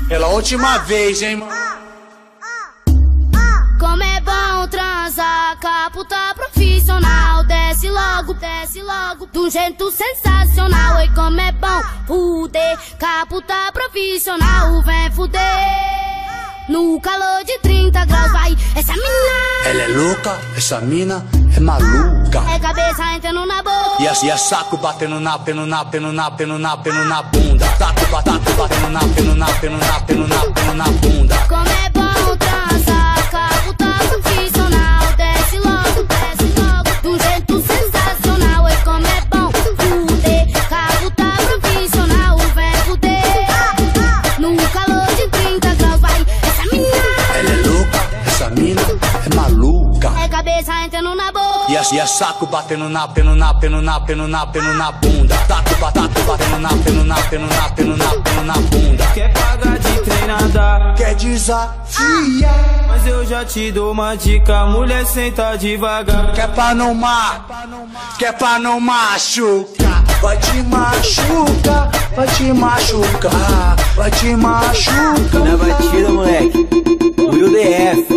Pela última vez, hein, mano. Como é bom transar, caputa profissional. Desce logo, de um jeito sensacional. E como é bom fuder, caputa profissional. Vem fuder no calor de 30 graus, vai. Essa mina, ela é louca, essa mina é maluca. é cabeça entrando na boca. E é saco batendo na bunda. Taco batendo na bunda. Como é bom transar, caputa profissional. Desce logo, de um jeito sensacional. E como é bom fuder, caputa profissional. Vem fuder no calor de 30 graus, vai. Essa mina, Ela é louca, essa mina é maluca. é cabeça entrando na boca. E é saco batendo na bunda. Taco batendo na bunda. Quer pagar de treinada, Quer desafiar? mas eu já te dou uma dica, mulher senta devagar. Quer pra não machucar? Vai te machucar, vai te machucar, vai te machucar. Na batida, moleque. Will DF.